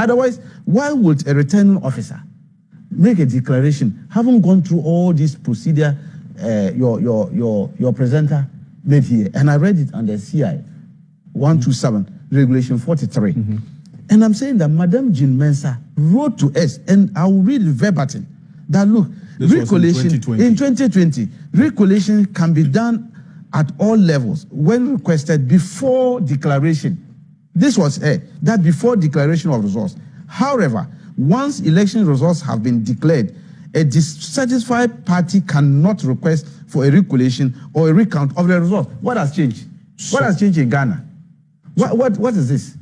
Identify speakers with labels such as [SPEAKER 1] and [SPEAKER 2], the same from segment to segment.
[SPEAKER 1] Otherwise, why would a returning officer make a declaration, having gone through all this procedure your presenter made here? And I read it under CI 127, Regulation 43. And I'm saying that Madam Jean Mensah wrote to us, and I will read it verbatim, that look, recollection in 2020, recollection can be done at all levels when requested before declaration. This was that before declaration of results. However, once election results have been declared, a dissatisfied party cannot request for a recollection or a recount of the results. What has changed? What has changed in Ghana? What is this?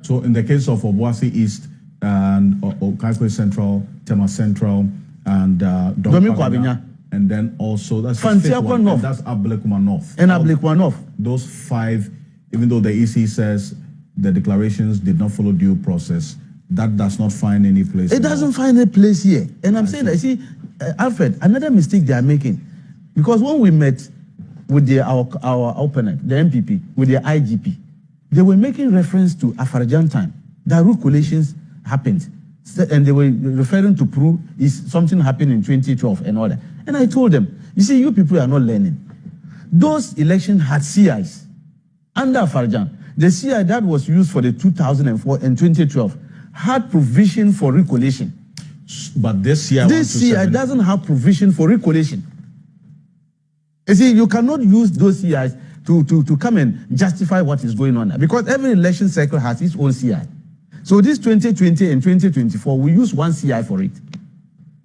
[SPEAKER 2] So in the case of OWUSU East and Ghpage Central, Tema Central, and KWABENA, and then also that's
[SPEAKER 1] Fantiakwa North.
[SPEAKER 2] That's Ablekuma North.
[SPEAKER 1] And Ablekuma North.
[SPEAKER 2] Those 5, even though the EC says the declarations did not follow due process, that does not find any place.
[SPEAKER 1] It doesn't find a place here. And I'm saying that, see, Alfred, another mistake they are making, because when we met with our opponent, the MPP, with the IGP, they were making reference to Afari time, that recollections happened. And they were referring to prove is something happened in 2012 and all that. And I told them, you see, you people are not learning. Those elections had CIs under Afari. The CI that was used for the 2004 and 2012 had provision for recollection.
[SPEAKER 2] But this CI
[SPEAKER 1] doesn't have provision for recollection. You see, you cannot use those CIs to come and justify what is going on there, because every election cycle has its own CI. So this 2020 and 2024, we use one CI for it.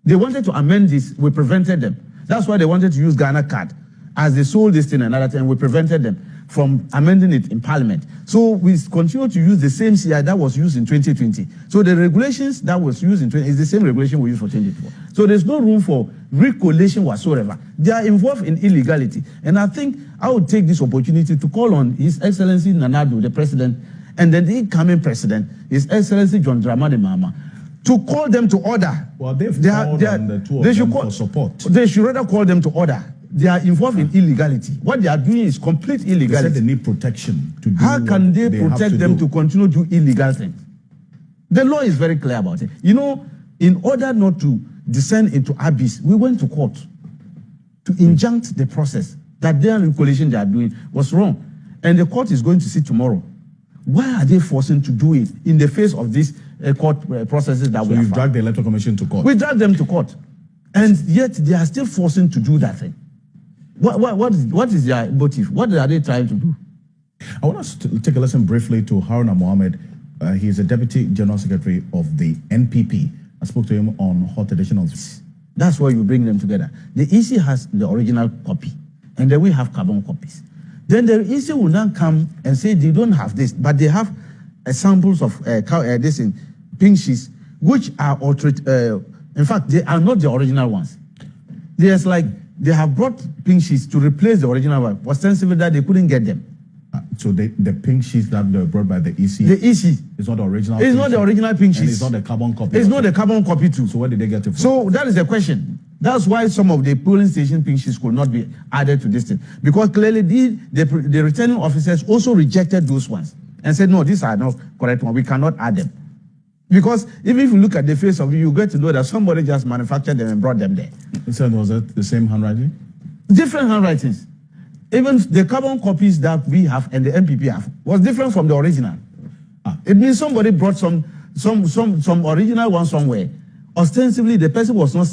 [SPEAKER 1] They wanted to amend this, we prevented them. That's why they wanted to use Ghana card as they sold this thing another time. We prevented them from amending it in Parliament. So we continue to use the same CI that was used in 2020. So the regulations that was used in 2020 is the same regulation we use for 2024. So there's no room for recollection whatsoever. They are involved in illegality. And I think I would take this opportunity to call on His Excellency Nanado, the President, and then the incoming President, His Excellency John Dramani Mahama, to call them to order.
[SPEAKER 2] Well, they've called on the two of them for support.
[SPEAKER 1] They should rather call them to order. They are involved in illegality. What they are doing is complete illegality.
[SPEAKER 2] They said they need protection to do.
[SPEAKER 1] How can they protect them to continue to do illegal things? The law is very clear about it. You know, in order not to descend into abyss, we went to court to injunct the process that their recollection they are doing was wrong. And the court is going to see tomorrow. Why are they forcing to do it in the face of these court processes that we have?
[SPEAKER 2] So you dragged the Electoral Commission to court?
[SPEAKER 1] We dragged them to court. And yet they are still forcing to do that thing. What is their motive? What are they trying to do?
[SPEAKER 2] I want us to take a listen briefly to Haruna Mohammed. He is the Deputy General Secretary of the NPP. I spoke to him on Hot Edition of this.
[SPEAKER 1] That's why you bring them together. The EC has the original copy, and then we have carbon copies. Then the EC will now come and say they don't have this, but they have samples of this in pink sheets, which are altered. In fact, they are not the original ones. There's like, they have brought pink sheets to replace the original one. Ostensibly that they couldn't get them.
[SPEAKER 2] So the pink sheets that were brought by the EC.
[SPEAKER 1] The EC.
[SPEAKER 2] It's not the original.
[SPEAKER 1] It's not the original pink sheets.
[SPEAKER 2] And it's not the carbon copy.
[SPEAKER 1] It's not the carbon copy too.
[SPEAKER 2] So where did they get it from?
[SPEAKER 1] So that is the question. That's why some of the polling station pink sheets could not be added to this thing. Because clearly the returning officers also rejected those ones and said, no, these are not correct ones. We cannot add them. Because even if you look at the face of it, you get to know that somebody just manufactured them and brought them there.
[SPEAKER 2] So was it the same handwriting?
[SPEAKER 1] Different handwritings. Even the carbon copies that we have and the MPP have was different from the original. It means somebody brought some original one somewhere. Ostensibly, the person was not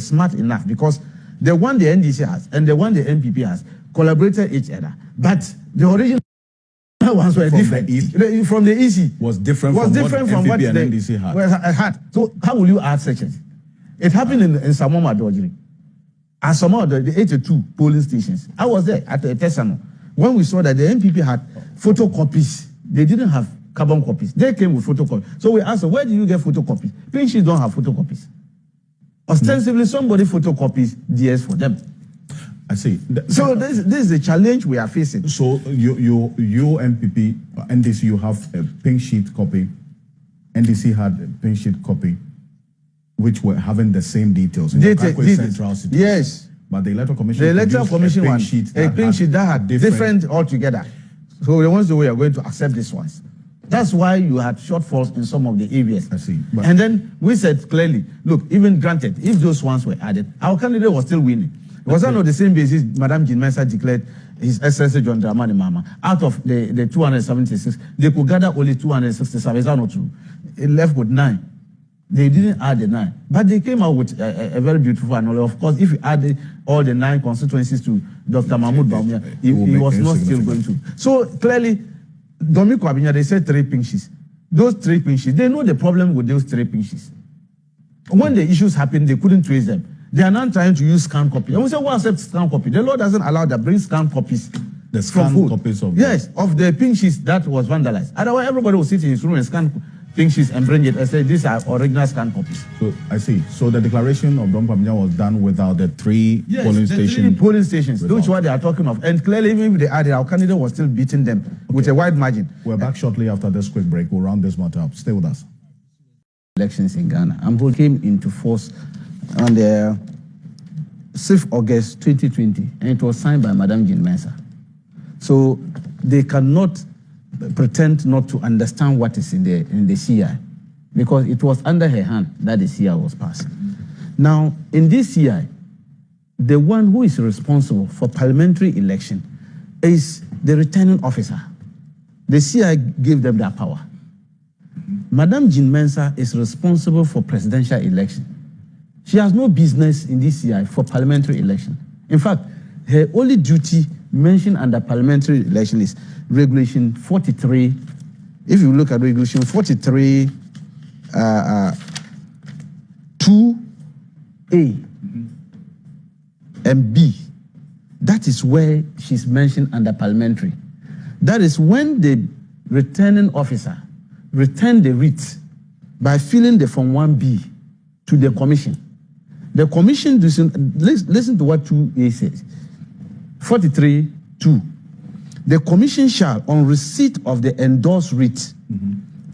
[SPEAKER 1] smart enough, because the one the NDC has and the one the MPP has collaborated each other. But the original ones were different. From the EC
[SPEAKER 2] was different from what MPP and NDC
[SPEAKER 1] had. So how will you add sections? It happened in Samoma Dodgeri. At some of the 82 polling stations. I was there at the Tesano. When we saw that the MPP had photocopies, they didn't have carbon copies. They came with photocopies. So we asked them, where do you get photocopies? Pink sheets don't have photocopies. Ostensibly, somebody photocopies DS for them.
[SPEAKER 2] I see.
[SPEAKER 1] So this is the challenge we are facing.
[SPEAKER 2] So you MPP, NDC, you have a pink sheet copy. NDC had a pink sheet copy, which were having the same details in the central city.
[SPEAKER 1] Yes.
[SPEAKER 2] But the Electoral Commission,
[SPEAKER 1] a pink sheet that had different altogether. So the ones that we are going to accept these ones. That's why you had shortfalls in some of the areas.
[SPEAKER 2] I see.
[SPEAKER 1] And then we said clearly, look, even granted, if those ones were added, our candidate was still winning. Was that not the same basis Madam Gyan Mensah declared His Excellency John Dramani Mahama? Out of the 276, they could gather only 267. Is that not true? It left with 9. They didn't add the 9. But they came out with a very beautiful analogy. Of course, if you add all the 9 constituencies to Dr. Mahmoud Bawumia, he was not still going to. So clearly, Domi KWABENA, they said 3 pink sheets. Those 3 pink sheets, they know the problem with those 3 pink sheets. When the issues happened, they couldn't trace them. They are now trying to use scan copy. And we say, who accepts scan copy? The law doesn't allow that. Bring scan copies.
[SPEAKER 2] The scan copies of
[SPEAKER 1] of the pink sheets that was vandalized. Otherwise, everybody will sit in his room and scan pink sheets and bring it and say, these are original scan copies.
[SPEAKER 2] So I see. So the declaration of Dom KWABENA was done without the 3 polling stations. 3
[SPEAKER 1] polling stations. Those what they are talking of. And clearly, even if they added, our candidate was still beating them with a wide margin.
[SPEAKER 2] We're back shortly after this quick break. We'll round this matter up. Stay with us.
[SPEAKER 1] Elections in Ghana. AMBO came into force on the 6th August 2020, and it was signed by Madam Gyan Mensah. So they cannot pretend not to understand what is in the CI, because it was under her hand that the CI was passed. Now, in this CI, the one who is responsible for parliamentary election is the returning officer. The CI gave them that power. Madam Gyan Mensah is responsible for presidential election. She has no business in this CI for parliamentary election. In fact, her only duty mentioned under parliamentary election is Regulation 43. If you look at Regulation 43, 2A and B, that is where she's mentioned under parliamentary. That is when the returning officer return the writ by filling the Form 1B to the commission. The commission, listen to what 2A says. 43.2. The commission shall, on receipt of the endorsed writ,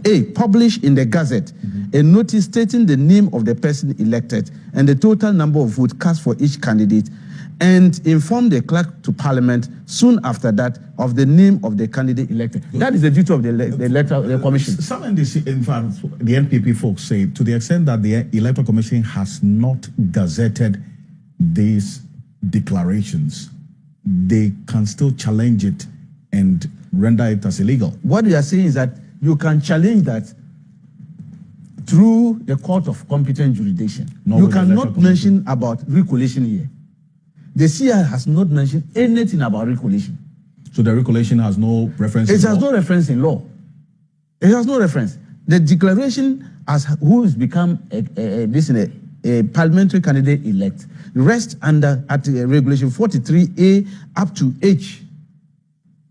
[SPEAKER 1] A, publish in the Gazette a notice stating the name of the person elected and the total number of votes cast for each candidate, and inform the clerk to Parliament soon after that of the name of the candidate elected. That is the duty of the commission.
[SPEAKER 2] Some NDC, in fact, the NPP folks say, to the extent that the Electoral Commission has not gazetted these declarations, they can still challenge it and render it as illegal.
[SPEAKER 1] What we are saying is that you can challenge that through the court of competent jurisdiction. You cannot mention about recollation here. The CI has not mentioned anything about recollation.
[SPEAKER 2] So the recollation has no reference in law?
[SPEAKER 1] It has no reference in law. It has no reference. The declaration as who has become a parliamentary candidate elect rests under Regulation 43A up to H.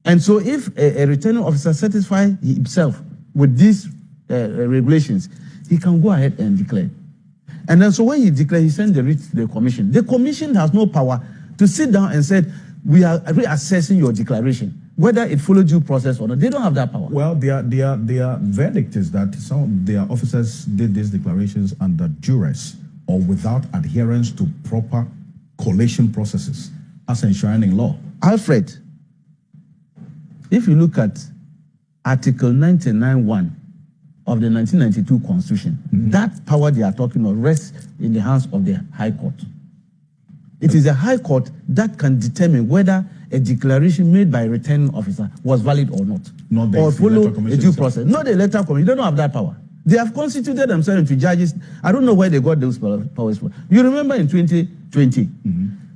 [SPEAKER 1] And so if a returning officer satisfies himself with these regulations, he can go ahead and declare. And then so when he declares, he sends the writ to the commission. The commission has no power to sit down and say, we are reassessing your declaration, whether it followed due process or not. They don't have that power.
[SPEAKER 2] Well, their verdict is that some of their officers did these declarations under duress or without adherence to proper collation processes as enshrined in law.
[SPEAKER 1] Alfred, if you look at Article 99(1) of the 1992 Constitution, that power they are talking of rests in the hands of the High Court. It is the High Court that can determine whether a declaration made by a returning officer was valid or not or follow a due process. Not the electoral commission. They don't have that power. They have constituted themselves into judges. I don't know where they got those powers from. You remember in 2020,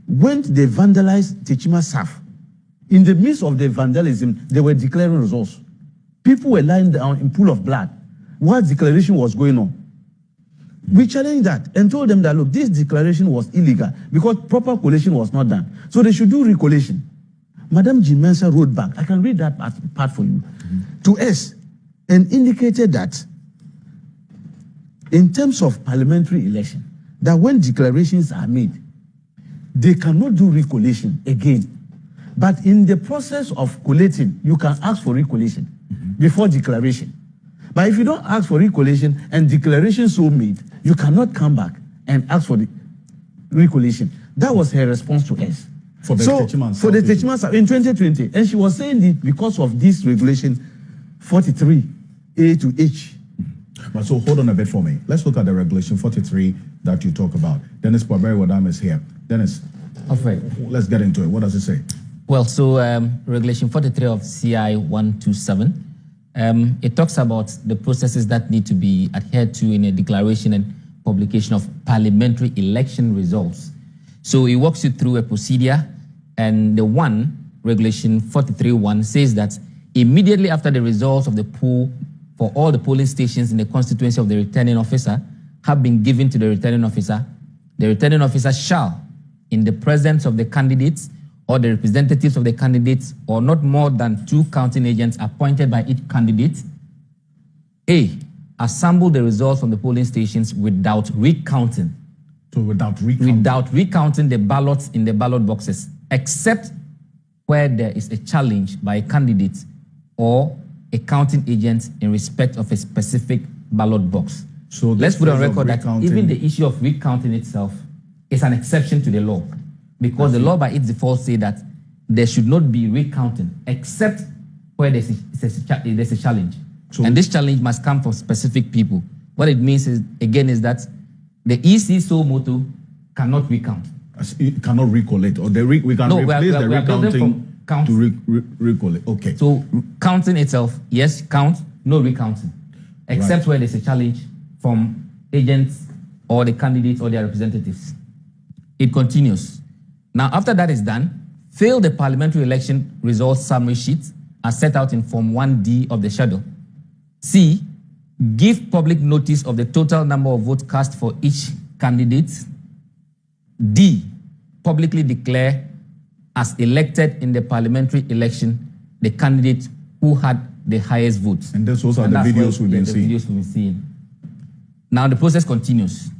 [SPEAKER 1] when they vandalized Techima South, in the midst of the vandalism, they were declaring results. People were lying down in pool of blood while declaration was going on. We challenged that and told them that, look, this declaration was illegal because proper collation was not done. So they should do recollation. Madam Gyan Mensah wrote back, I can read that part for you, to us, and indicated that in terms of parliamentary election, that when declarations are made, they cannot do recollation again. But in the process of collating, you can ask for recollation before declaration. But if you don't ask for recollation and declaration so made, you cannot come back and ask for the recollation. That was her response to us.
[SPEAKER 2] For the
[SPEAKER 1] Techima South in 2020. And she was saying it because of this regulation 43 A to H.
[SPEAKER 2] But so hold on a bit for me. Let's look at the regulation 43 that you talk about. Dennis Paberi Wadam is here. Dennis, let's get into it. What does it say?
[SPEAKER 3] Well, so regulation 43 of CI 127, it talks about the processes that need to be adhered to in a declaration and publication of parliamentary election results. So it walks you through a procedure, and the one, regulation 43.1, says that immediately after the results of the poll for all the polling stations in the constituency of the returning officer have been given to the returning officer shall, in the presence of the candidates or the representatives of the candidates, or not more than 2 counting agents appointed by each candidate, A, assemble the results from the polling stations without recounting.
[SPEAKER 2] So without recounting?
[SPEAKER 3] Without recounting the ballots in the ballot boxes, except where there is a challenge by a candidate or a counting agent in respect of a specific ballot box. So let's put on record that even the issue of recounting itself is an exception to the law, because the law by its default say that there should not be recounting except where there's a challenge. So, and this challenge must come from specific people. What it means is, again, is that the EC sole moto cannot recount.
[SPEAKER 2] It cannot recollect, or we can replace the recounting to recollect. Okay.
[SPEAKER 3] So counting itself, yes, count, no recounting, except where there's a challenge from agents or the candidates or their representatives. It continues. Now, after that is done, fill the parliamentary election results summary sheet as set out in Form 1D of the schedule. C, give public notice of the total number of votes cast for each candidate. D, publicly declare as elected in the parliamentary election the candidate who had the highest votes.
[SPEAKER 2] And those are the videos we've been
[SPEAKER 3] seeing. Now the process continues.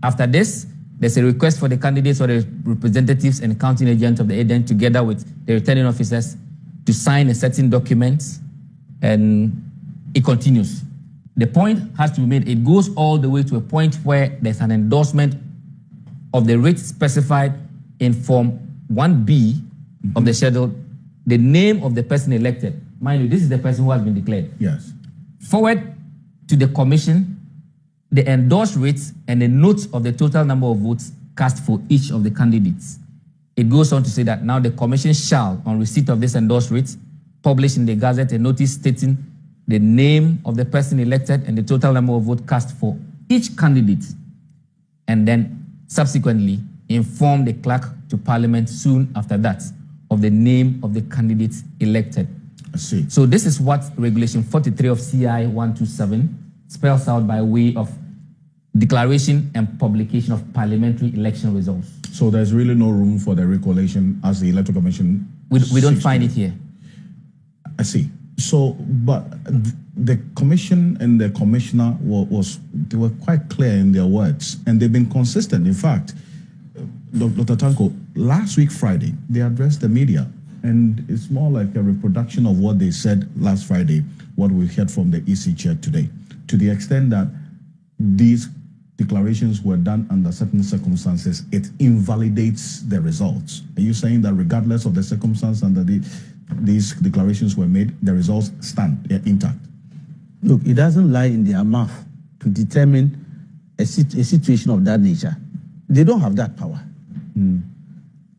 [SPEAKER 3] After this, there's a request for the candidates or the representatives and counting agents of the agent, together with the returning officers, to sign a certain document, and it continues. The point has to be made. It goes all the way to a point where there's an endorsement of the rate specified in Form 1B of the schedule, the name of the person elected. Mind you, this is the person who has been declared.
[SPEAKER 2] Yes.
[SPEAKER 3] Forward to the commission the endorsed rates and the notes of the total number of votes cast for each of the candidates. It goes on to say that now the commission shall, on receipt of this endorsed rates, publish in the Gazette a notice stating the name of the person elected and the total number of votes cast for each candidate, and then subsequently inform the clerk to Parliament soon after that of the name of the candidates elected.
[SPEAKER 2] I see.
[SPEAKER 3] So this is what Regulation 43 of CI 127 spells out by way of declaration and publication of parliamentary election results.
[SPEAKER 2] So there's really no room for the recollection as the Electoral Commission.
[SPEAKER 3] We don't find it here.
[SPEAKER 2] I see. So, but the commission and the commissioner they were quite clear in their words, and they've been consistent. In fact, Dr. Tanko, last week Friday, they addressed the media, and it's more like a reproduction of what they said last Friday, what we heard from the EC chair today, to the extent that these declarations were done under certain circumstances, it invalidates the results. Are you saying that regardless of the circumstance under these declarations were made, the results stand intact?
[SPEAKER 1] Look, it doesn't lie in their mouth to determine a situation of that nature. They don't have that power.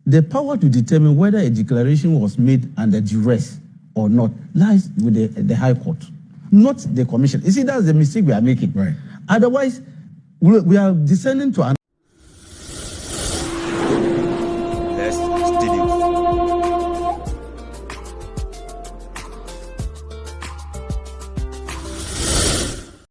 [SPEAKER 1] The power to determine whether a declaration was made under duress or not lies with the High Court, not the Commission. You see, that's the mistake we are making.
[SPEAKER 2] Right.
[SPEAKER 1] Otherwise, we are descending to an